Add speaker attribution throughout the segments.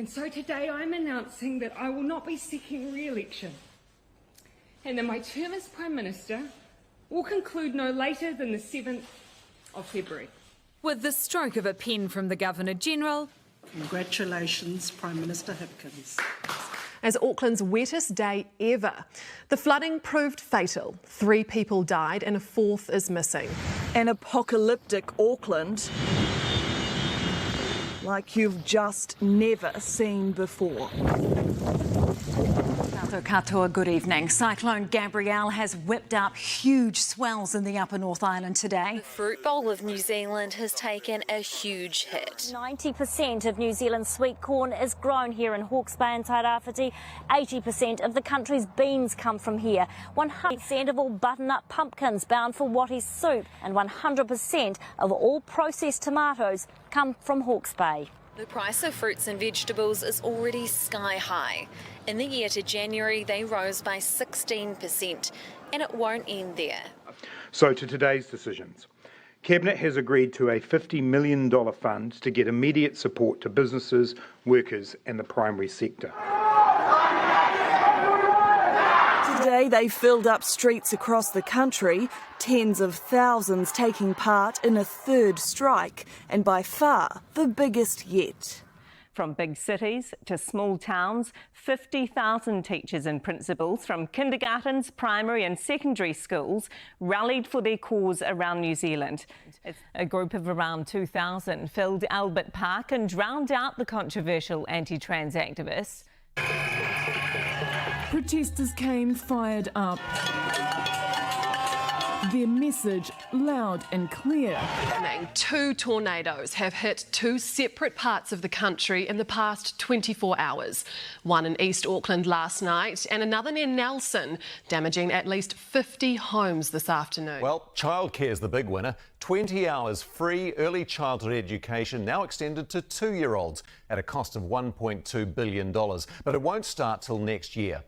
Speaker 1: And so today I'm announcing that I will not be seeking re-election and that my term as Prime Minister will conclude no later than the 7th of February.
Speaker 2: With the stroke of a pen from the Governor-General.
Speaker 3: Congratulations, Prime Minister Hipkins.
Speaker 4: As Auckland's wettest day ever, the flooding proved fatal. 3 people died and a 4th is missing.
Speaker 5: An apocalyptic Auckland like you've just never seen before.
Speaker 2: Katoa, good evening. Cyclone Gabrielle has whipped up huge swells in the Upper North Island today.
Speaker 6: The fruit bowl of New Zealand has taken a huge hit.
Speaker 7: 90% of New Zealand's sweet corn is grown here in Hawke's Bay and Tairāwhiti. 80% of the country's beans come from here. 100% of all butternut pumpkins bound for Wattie soup, and 100% of all processed tomatoes come from Hawke's Bay.
Speaker 6: The price of fruits and vegetables is already sky high. In the year to January, they rose by 16%, and it won't end there.
Speaker 8: So to today's decisions. Cabinet has agreed to a $50 million fund to get immediate support to businesses, workers and the primary sector.
Speaker 5: Today they filled up streets across the country, tens of thousands taking part in a 3rd strike, and by far the biggest yet.
Speaker 9: From big cities to small towns, 50,000 teachers and principals from kindergartens, primary and secondary schools rallied for their cause around New Zealand. A group of around 2,000 filled Albert Park and drowned out the controversial anti-trans activists.
Speaker 10: Protesters came fired up. Their message loud and clear.
Speaker 4: 2 tornadoes have hit 2 separate parts of the country in the past 24 hours. One in East Auckland last night and another near Nelson, damaging at least 50 homes this afternoon.
Speaker 11: Well, childcare is the big winner. 20 hours free early childhood education now extended to 2-year-olds at a cost of $1.2 billion. But it won't start till next year.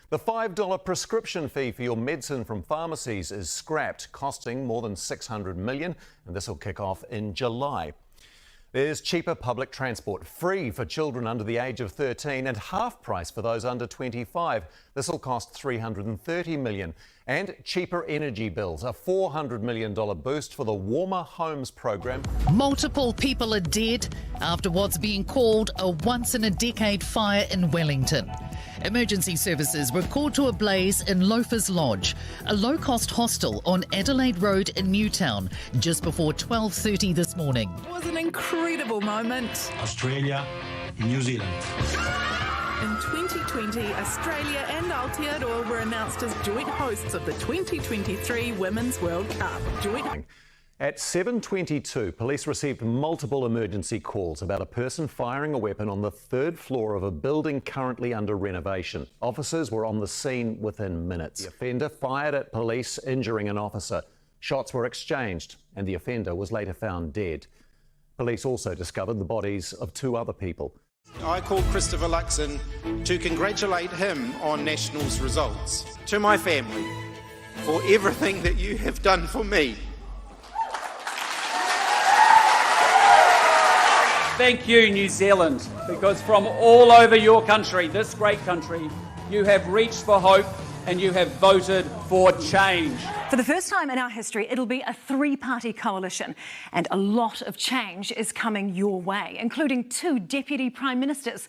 Speaker 11: The $5 prescription fee for your medicine from pharmacies is scrapped, costing more than $600 million, and this will kick off in July. There's cheaper public transport, free for children under the age of 13 and half price for those under 25. This will cost $330 million. And cheaper energy bills, a $400 million boost for the Warmer Homes program.
Speaker 12: Multiple people are dead after what's being called a once-in-a-decade fire in Wellington. Emergency services were called to a blaze in Loafers Lodge, a low-cost hostel on Adelaide Road in Newtown, just before 12:30 this morning.
Speaker 10: It was an incredible moment.
Speaker 13: Australia, New Zealand.
Speaker 10: In 2020, Australia and Aotearoa were announced as joint hosts of the 2023 Women's World Cup.
Speaker 11: At 7:22, police received multiple emergency calls about a person firing a weapon on the 3rd floor of a building currently under renovation. Officers were on the scene within minutes. The offender fired at police, injuring an officer. Shots were exchanged and the offender was later found dead. Police also discovered the bodies of 2 other people.
Speaker 14: I called Christopher Luxon to congratulate him on Nationals results. To my family, for everything that you have done for me.
Speaker 15: Thank you, New Zealand, because from all over your country, this great country, you have reached for hope and you have voted for change.
Speaker 2: For the first time in our history, it'll be a 3-party coalition, and a lot of change is coming your way, including 2 deputy prime ministers.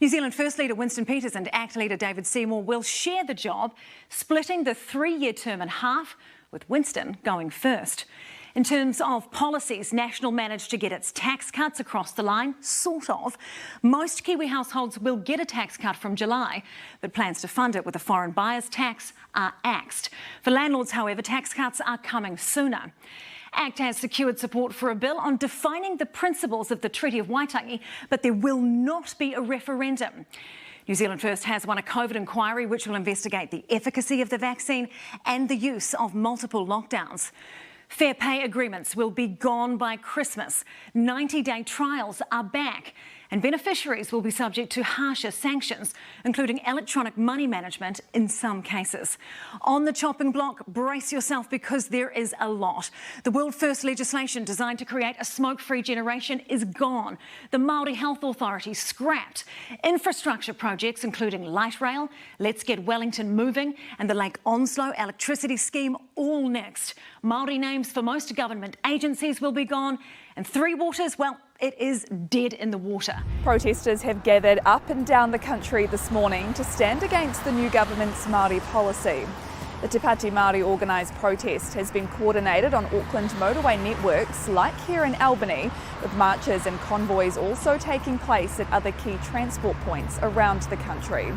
Speaker 2: New Zealand First Leader Winston Peters and ACT Leader David Seymour will share the job, splitting the 3-year term in half, with Winston going first. In terms of policies, National managed to get its tax cuts across the line, sort of. Most Kiwi households will get a tax cut from July, but plans to fund it with a foreign buyers tax are axed. For landlords, however, tax cuts are coming sooner. ACT has secured support for a bill on defining the principles of the Treaty of Waitangi, but there will not be a referendum. New Zealand First has won a COVID inquiry which will investigate the efficacy of the vaccine and the use of multiple lockdowns. Fair pay agreements will be gone by Christmas. 90-day trials are back. and beneficiaries will be subject to harsher sanctions, including electronic money management in some cases. On the chopping block, brace yourself because there is a lot. The world-first legislation designed to create a smoke-free generation is gone. The Māori Health Authority scrapped. Infrastructure projects including light rail, Let's Get Wellington Moving and the Lake Onslow electricity scheme all next. Māori names for most government agencies will be gone, and Three Waters, well, it is dead in the water.
Speaker 16: Protesters have gathered up and down the country this morning to stand against the new government's Māori policy. The Te Pāti Māori organised protest has been coordinated on Auckland motorway networks like here in Albany, with marches and convoys also taking place at other key transport points around the country.